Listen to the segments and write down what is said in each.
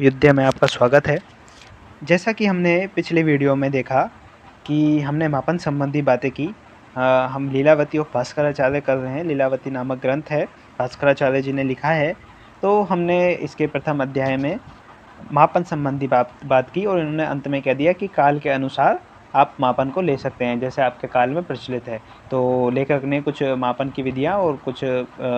अयोध्या में आपका स्वागत है। जैसा कि हमने पिछले वीडियो में देखा कि हमने मापन संबंधी बातें की। हम लीलावती ऑफ भास्कराचार्य कर रहे हैं। लीलावती नामक ग्रंथ है, भास्कराचार्य जी ने लिखा है। तो हमने इसके प्रथम अध्याय में मापन संबंधी बात की और इन्होंने अंत में कह दिया कि काल के अनुसार आप मापन को ले सकते हैं, जैसे आपके काल में प्रचलित है। तो लेखक ने कुछ मापन की विधियाँ और कुछ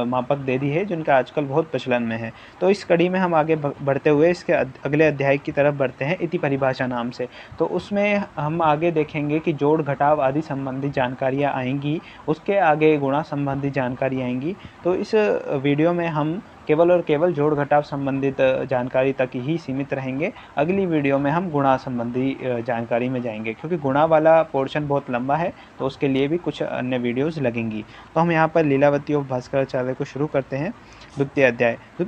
मापक दे दी है जिनका आजकल बहुत प्रचलन में है। तो इस कड़ी में हम आगे बढ़ते हुए इसके अगले अध्याय की तरफ बढ़ते हैं, इति परिभाषा नाम से। तो उसमें हम आगे देखेंगे कि जोड़ घटाव आदि संबंधी जानकारियाँ आएंगी, उसके आगे गुणा संबंधी जानकारी आएंगी। तो इस वीडियो में हम केवल और केवल जोड़ घटाव संबंधित जानकारी तक ही सीमित रहेंगे। अगली वीडियो में हम गुणा संबंधी जानकारी में जाएंगे, क्योंकि गुणा वाला पोर्शन बहुत लंबा है, तो उसके लिए भी कुछ अन्य वीडियोस लगेंगी। तो हम यहाँ पर लीलावती ऑफ भास्कराचार्य को शुरू करते हैं। द्वितीय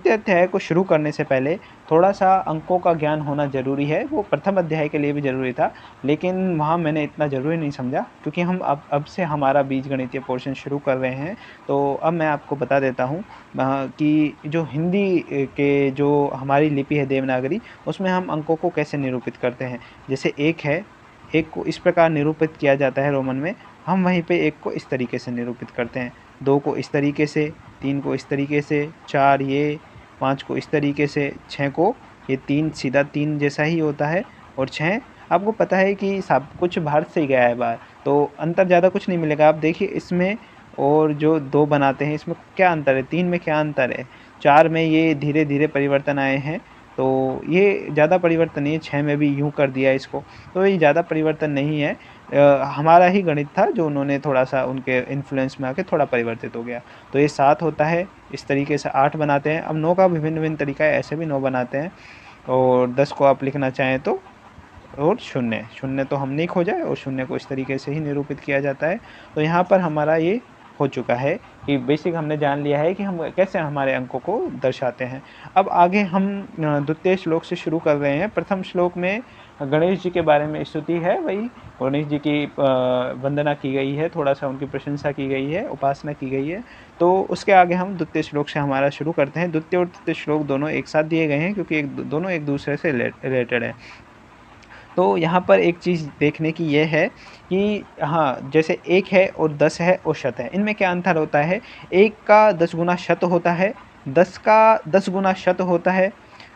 अध्याय को शुरू करने से पहले थोड़ा सा अंकों का ज्ञान होना जरूरी है। वो प्रथम अध्याय के लिए भी जरूरी था, लेकिन वहाँ मैंने इतना ज़रूरी नहीं समझा, क्योंकि हम अब से हमारा बीजगणितीय पोर्शन शुरू कर रहे हैं। तो अब मैं आपको बता देता हूँ कि जो हिंदी के जो हमारी लिपि है देवनागरी, उसमें हम अंकों को कैसे निरूपित करते हैं। जैसे एक है, एक को इस प्रकार निरूपित किया जाता है रोमन में, हम वहीं पे एक को इस तरीके से निरूपित करते हैं, दो को इस तरीके से, तीन को इस तरीके से, चार ये, पाँच को इस तरीके से, छः को ये तीन सीधा तीन जैसा ही होता है, और छः आपको पता है कि सब कुछ भारत से ही गया है बाहर, तो अंतर ज़्यादा कुछ नहीं मिलेगा। आप देखिए इसमें और जो दो बनाते हैं इसमें क्या अंतर है, तीन में क्या अंतर है, चार में ये धीरे धीरे परिवर्तन आए हैं, तो ये ज़्यादा परिवर्तन नहीं है। छः में भी यूँ कर दिया इसको, तो ये ज़्यादा परिवर्तन नहीं है। हमारा ही गणित था जो उन्होंने थोड़ा सा उनके इन्फ्लुएंस में आके थोड़ा परिवर्तित हो गया। तो ये 7 होता है, इस तरीके से 8 बनाते हैं। अब 9 का विभिन्न विभिन्न तरीका है, ऐसे भी 9 बनाते हैं। और 10 को आप लिखना चाहें तो, और शून्य शून्य तो हम नहीं खोजा है, और शून्य को इस तरीके से ही निरूपित किया जाता है। तो यहाँ पर हमारा ये हो चुका है कि बेसिक हमने जान लिया है कि हम कैसे हमारे अंकों को दर्शाते हैं। अब आगे हम द्वितीय श्लोक से शुरू कर रहे हैं। प्रथम श्लोक में गणेश जी के बारे में स्तुति है, वही गणेश जी की वंदना की गई है, थोड़ा सा उनकी प्रशंसा की गई है, उपासना की गई है। तो उसके आगे हम द्वितीय श्लोक से हमारा शुरू करते हैं। द्वितीय और तृतीय श्लोक दोनों एक साथ दिए गए हैं, क्योंकि दोनों एक दूसरे से रिलेटेड है। तो यहाँ पर एक चीज़ देखने की ये है कि हाँ, जैसे 1 है और 10 है और शत है, इनमें क्या अंतर होता है। 1 का 10 गुना शत होता है, 10 का 10 गुना शत होता है,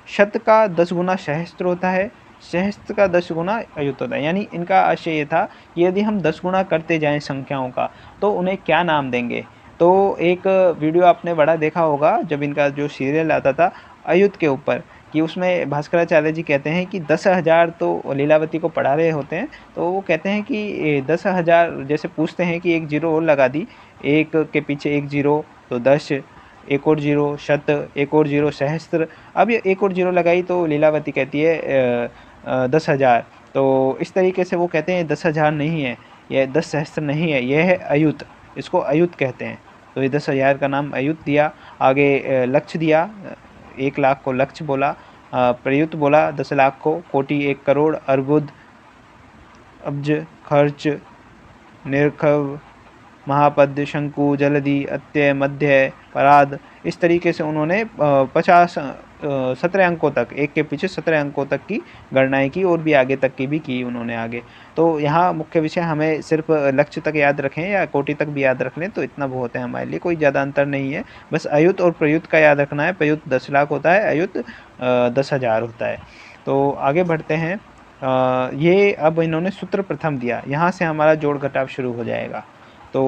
शत का 10 गुना सहस्त्र होता है, सहस्त्र का 10 गुना अयुत होता है। यानी इनका आशय ये था कि यदि हम 10 गुना करते जाएं संख्याओं का, तो उन्हें क्या नाम देंगे। तो एक वीडियो आपने बड़ा देखा होगा, जब इनका जो सीरियल आता था अयुत के ऊपर, कि उसमें भास्कराचार्य जी कहते हैं कि 10,000 तो लीलावती को पढ़ा रहे होते हैं, तो वो कहते हैं कि 10,000, जैसे पूछते हैं कि एक जीरो और लगा दी, एक के पीछे एक जीरो तो 10, एक और जीरो शत, एक और जीरो सहस्त्र। अब ये एक और जीरो लगाई तो लीलावती कहती है 10,000। तो इस तरीके से वो कहते हैं 10,000 नहीं है, यह 10 सहस्त्र नहीं है, यह है अयुत, इसको अयुत कहते हैं। तो ये 10,000 का नाम अयुत दिया। आगे लक्ष्य दिया, 1 लाख को लक्ष्य बोला, प्रयुक्त बोला 10 लाख को, कोटि 1 करोड़, अर्बुद, अब्ज, खर्च, निर्खव, महापद्य, शंकु, जलधि, अत्यय, मध्य, पराद, इस तरीके से उन्होंने 17 अंकों तक, एक के पीछे 17 अंकों तक की गणनाएं की, और भी आगे तक की भी की उन्होंने आगे। तो यहाँ मुख्य विषय हमें सिर्फ लक्ष्य तक याद रखें या कोटि तक भी याद रख लें तो इतना बहुत है हमारे लिए, कोई ज़्यादा अंतर नहीं है। बस अयुत और प्रयुत का याद रखना है। प्रयुत 10 लाख होता है, अयुत 10,000 होता है। तो आगे बढ़ते हैं। ये अब इन्होंने सूत्र प्रथम दिया, यहाँ से हमारा जोड़ घटाव शुरू हो जाएगा। तो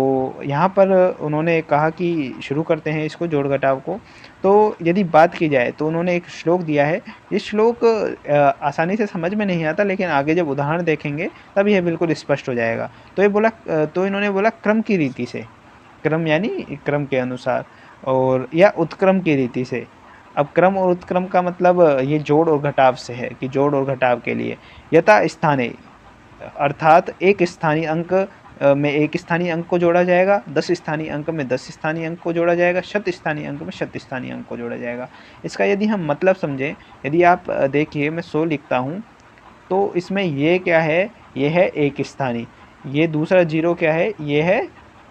यहाँ पर उन्होंने कहा कि शुरू करते हैं इसको, जोड़ घटाव को। तो यदि बात की जाए तो उन्होंने एक श्लोक दिया है। ये श्लोक आसानी से समझ में नहीं आता, लेकिन आगे जब उदाहरण देखेंगे तब यह बिल्कुल स्पष्ट हो जाएगा। तो ये बोला, तो इन्होंने बोला क्रम की रीति से, क्रम यानी क्रम के अनुसार, और या उत्क्रम की रीति से। अब क्रम और उत्क्रम का मतलब ये जोड़ और घटाव से है, कि जोड़ और घटाव के लिए यथा स्थाने, अर्थात एक स्थानीय अंक में एक स्थानीय अंक को जोड़ा जाएगा, 10 स्थानीय अंक में 10 स्थानीय अंक को जोड़ा जाएगा, शत स्थानीय अंक में शत स्थानीय अंक को जोड़ा जाएगा। इसका यदि हम मतलब समझें, यदि आप देखिए मैं 100 लिखता हूँ, तो इसमें ये क्या है, ये है एक स्थानीय, ये दूसरा जीरो क्या है, ये है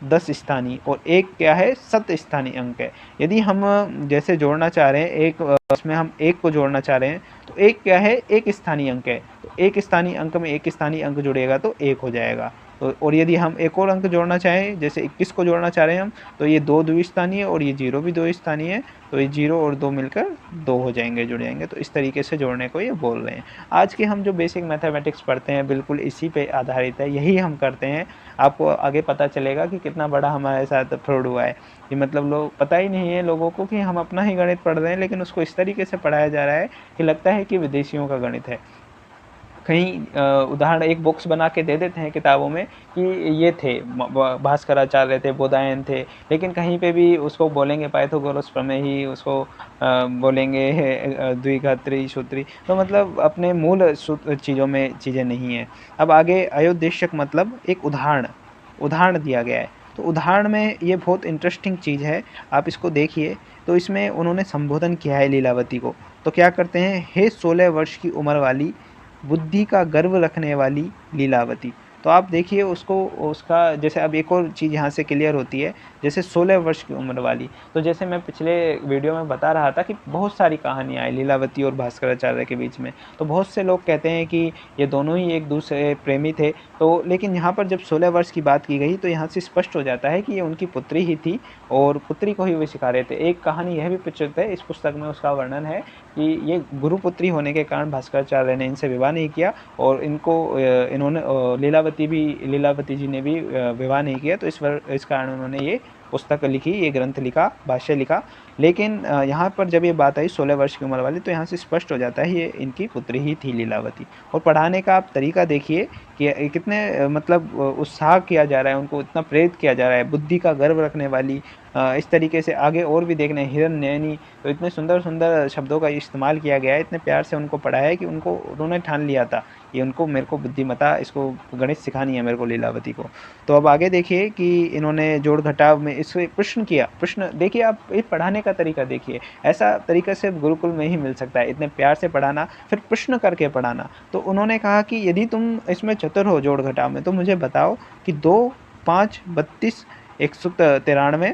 10 स्थानीय और एक क्या है, 7 स्थानीय अंक है। यदि हम जैसे जोड़ना चाह रहे हैं एक इसमें हम एक को जोड़ना चाह रहे हैं तो एक क्या है, एक स्थानीय अंक है, तो एक स्थानीय अंक में एक स्थानीय अंक जुड़ेगा तो एक हो जाएगा। तो और यदि हम एक और अंक जोड़ना चाहें, जैसे 21 को जोड़ना चाह रहे हैं हम, तो ये 2 द्विस्थानीय और ये 0 भी 2 स्थानीय है, तो ये 0 और 2 मिलकर 2 हो जाएंगे, जुड़ जाएंगे। तो इस तरीके से जोड़ने को ये बोल रहे हैं। आज के हम जो बेसिक मैथमेटिक्स पढ़ते हैं बिल्कुल इसी पे आधारित है, यही हम करते हैं। आपको आगे पता चलेगा कि कितना बड़ा हमारे साथ फ्रॉड हुआ है कि मतलब लोग, पता ही नहीं है लोगों को कि हम अपना ही गणित पढ़ रहे हैं, लेकिन उसको इस तरीके से पढ़ाया जा रहा है कि लगता है कि विदेशियों का गणित है। कहीं उदाहरण एक बॉक्स बना के दे देते हैं किताबों में कि ये थे भास्कराचार्य थे, बोधायन थे, लेकिन कहीं पे भी उसको बोलेंगे पाइथागोरस प्रमेय ही, उसको बोलेंगे द्विघात त्रिसूत्री, तो मतलब अपने मूल चीज़ों में चीज़ें नहीं हैं। अब आगे अयोदेशक मतलब एक उदाहरण दिया गया है। तो उदाहरण में ये बहुत इंटरेस्टिंग चीज़ है, आप इसको देखिए। तो इसमें उन्होंने संबोधन किया है लीलावती को। तो क्या करते हैं, हे 16 वर्ष की उम्र वाली, बुद्धि का गर्व रखने वाली लीलावती। तो आप देखिए उसको, उसका जैसे अब एक और चीज़ यहाँ से क्लियर होती है, जैसे 16 वर्ष की उम्र वाली। तो जैसे मैं पिछले वीडियो में बता रहा था कि बहुत सारी कहानियाँ आई लीलावती और भास्कराचार्य के बीच में। तो बहुत से लोग कहते हैं कि ये दोनों ही एक दूसरे प्रेमी थे। तो लेकिन यहाँ पर जब 16 वर्ष की बात की गई तो यहाँ से स्पष्ट हो जाता है कि ये उनकी पुत्री ही थी और पुत्री को ही वे सिखा रहे थे। एक कहानी यह भी प्रचलित है, इस पुस्तक में उसका वर्णन है कि ये गुरुपुत्री होने के कारण भास्कराचार्य ने इनसे विवाह नहीं किया और इन्होंने लीलावती जी ने भी विवाह नहीं किया। तो इस कारण उन्होंने ये पुस्तक लिखी, ये ग्रंथ लिखा, भाष्य लिखा। लेकिन यहाँ पर जब ये बात आई 16 वर्ष की उम्र वाली, तो यहाँ से स्पष्ट हो जाता है ये इनकी पुत्री ही थी लीलावती। और पढ़ाने का आप तरीका देखिए कि कितने मतलब उत्साह किया जा रहा है, उनको इतना प्रेरित किया जा रहा है, बुद्धि का गर्व रखने वाली। इस तरीके से आगे और भी देखने, हिरण्ययनी, तो इतने सुंदर सुंदर शब्दों का इस्तेमाल किया गया है, इतने प्यार से उनको पढ़ाया है कि उन्होंने ठान लिया था ये उनको, मेरे को बुद्धिमता, इसको गणित सिखानी है मेरे को, लीलावती को। तो अब आगे देखिए कि इन्होंने जोड़ घटाव में इससे प्रश्न किया। प्रश्न देखिए, आप ये पढ़ाने का तरीका देखिए, ऐसा तरीका सिर्फ गुरुकुल में ही मिल सकता है, इतने प्यार से पढ़ाना, फिर प्रश्न करके पढ़ाना। तो उन्होंने कहा कि यदि तुम इसमें चतुर हो जोड़ घटाव में, तो मुझे बताओ कि 2, 5, 32, 193,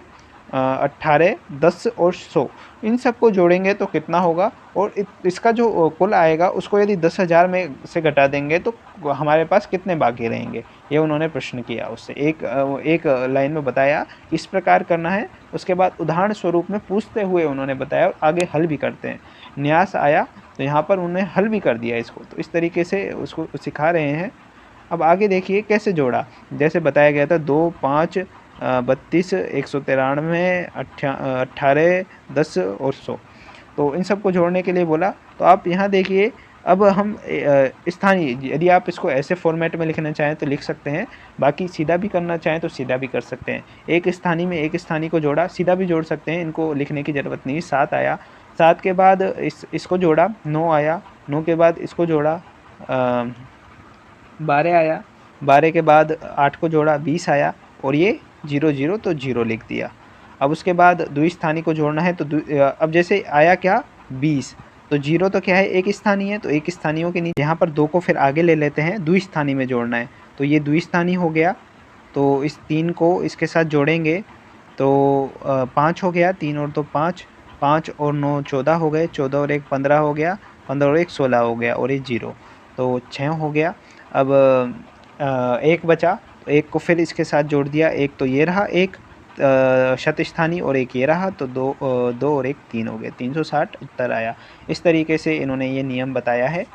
18, 10 और 100, इन सबको जोड़ेंगे तो कितना होगा, और इसका जो कुल आएगा उसको यदि 10,000 में से घटा देंगे तो हमारे पास कितने बाकी रहेंगे। ये उन्होंने प्रश्न किया उससे, एक लाइन में बताया इस प्रकार करना है। उसके बाद उदाहरण स्वरूप में पूछते हुए उन्होंने बताया और आगे हल भी करते हैं। न्यास आया तो यहाँ पर उन्होंने हल भी कर दिया इसको, तो इस तरीके से उसको सिखा रहे हैं। अब आगे देखिए कैसे जोड़ा, जैसे बताया गया था 2, 5, 32, 193, 18, 10 और 100, तो इन सबको जोड़ने के लिए बोला। तो आप यहाँ देखिए, अब हम स्थानीय, यदि आप इसको ऐसे फॉर्मेट में लिखना चाहें तो लिख सकते हैं, बाकी सीधा भी करना चाहें तो सीधा भी कर सकते हैं। एक स्थानीय में एक स्थानीय को जोड़ा, सीधा भी जोड़ सकते हैं, इनको लिखने की ज़रूरत नहीं। 7 आया, 7 के बाद इसको जोड़ा, 9 आया, 9 के बाद इसको जोड़ा, 12 आया, 12 के बाद 8 को जोड़ा, 20 आया, और ये 0 0 तो 0 लिख दिया। अब उसके बाद द्विस्थानी को जोड़ना है, तो अब जैसे आया क्या 20, तो 0 तो क्या है एक स्थानीय है, तो एक स्थानीयों के नीचे यहाँ पर 2 को फिर आगे ले लेते हैं, द्विस्थानी में जोड़ना है, तो ये द्विस्थानी हो गया। तो इस 3 को इसके साथ जोड़ेंगे तो 5 हो गया, 3 और 2 5, 5 और 9 14 हो गए, 14 और 1 15 हो गया, 15 और 1 16 हो गया, और ये 0 तो 6 हो गया। अब 1 बचा, तो 1 को फिर इसके साथ जोड़ दिया, 1 तो ये रहा, एक शतस्थानी और 1 ये रहा, तो 2 और 1 3 हो गए, 360 उत्तर आया। इस तरीके से इन्होंने ये नियम बताया है।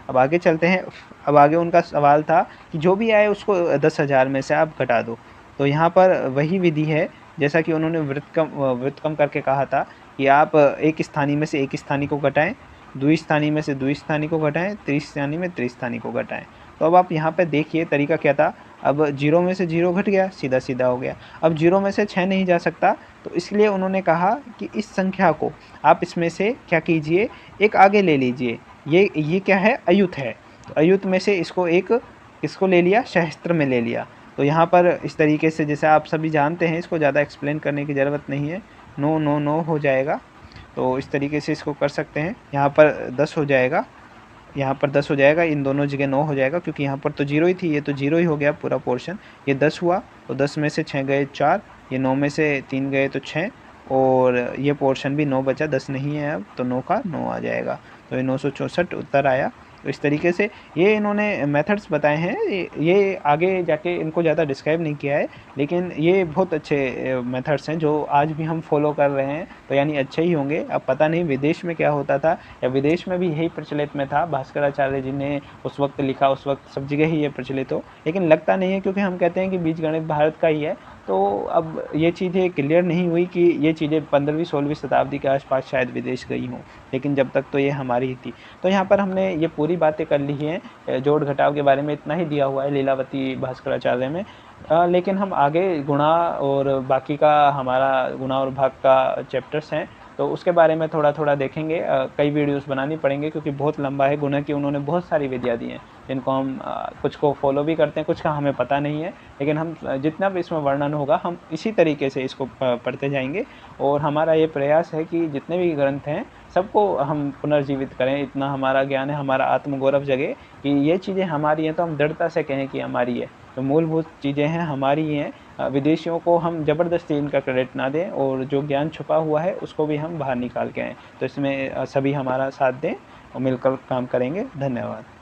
अब आगे चलते हैं। अब आगे उनका सवाल था कि जो भी आए उसको 10,000 में से आप घटा दो। तो यहाँ पर वही विधि है जैसा कि उन्होंने व्युत्क्रम करके कहा था कि आप एक स्थानीय में से एक स्थानीय को घटाएं, द्विस्थानी में से द्विस्थानी को घटाएं, त्रिस्थानी में त्रिस्थानी को घटाएं। तो अब आप यहाँ पे देखिए तरीका क्या था। अब 0 में से 0 घट गया, सीधा सीधा हो गया। अब 0 में से 6 नहीं जा सकता, तो इसलिए उन्होंने कहा कि इस संख्या को आप इसमें से क्या कीजिए, एक आगे ले लीजिए। ये क्या है, अयुत है, तो अयुत में से इसको ले लिया, सहस्त्र में ले लिया। तो यहाँ पर इस तरीके से, जैसे आप सभी जानते हैं, इसको ज़्यादा एक्सप्लेन करने की ज़रूरत नहीं है। 9 9 9 हो जाएगा, तो इस तरीके से इसको कर सकते हैं। यहाँ पर 10 हो जाएगा, यहाँ पर 10 हो जाएगा, इन दोनों जगह 9 हो जाएगा, क्योंकि यहाँ पर तो 0 ही थी, ये तो 0 ही हो गया पूरा पोर्शन। ये 10 हुआ, तो 10 में से 6 गए 4, ये 9 में से 3 गए तो 6, और ये पोर्शन भी 9 बचा, 10 नहीं है अब, तो 9 का 9 आ जाएगा। तो ये 964 उत्तर आया। तो इस तरीके से ये इन्होंने मेथड्स बताए हैं। ये आगे जाके इनको ज़्यादा डिस्क्राइब नहीं किया है, लेकिन ये बहुत अच्छे मेथड्स हैं जो आज भी हम फॉलो कर रहे हैं, तो यानी अच्छे ही होंगे। अब पता नहीं विदेश में क्या होता था, या विदेश में भी यही प्रचलित में था, भास्कराचार्य जी ने उस वक्त लिखा, उस वक्त सब जगह ही ये प्रचलित हो, लेकिन लगता नहीं है, क्योंकि हम कहते हैं कि बीजगणित भारत का ही है। तो अब ये चीज़ें क्लियर नहीं हुई कि ये चीज़ें 15वीं-16वीं शताब्दी के आसपास शायद विदेश गई हों, लेकिन जब तक तो ये हमारी ही थी। तो यहाँ पर हमने ये पूरी बातें कर ली हैं, जोड़ घटाव के बारे में इतना ही दिया हुआ है लीलावती भास्कराचार्य में। लेकिन हम आगे गुणा और बाकी का हमारा गुणा और भाग का चैप्टर्स हैं, तो उसके बारे में थोड़ा थोड़ा देखेंगे। कई वीडियोस बनानी पड़ेंगे, क्योंकि बहुत लंबा है। गुणा की उन्होंने बहुत सारी विधियाँ दी हैं, जिनको हम कुछ को फॉलो भी करते हैं, कुछ का हमें पता नहीं है, लेकिन हम जितना भी इसमें वर्णन होगा हम इसी तरीके से इसको पढ़ते जाएंगे। और हमारा ये प्रयास है कि जितने भी ग्रंथ हैं सबको हम पुनर्जीवित करें, इतना हमारा ज्ञान है, हमारा आत्मगौरव जगे कि ये चीज़ें हमारी हैं, तो हम दृढ़ता से कहें कि हमारी है। तो मूलभूत चीज़ें हैं हमारी ही हैं, विदेशियों को हम ज़बरदस्ती इनका क्रेडिट ना दें, और जो ज्ञान छुपा हुआ है उसको भी हम बाहर निकाल के आएँ। तो इसमें सभी हमारा साथ दें और मिलकर काम करेंगे। धन्यवाद।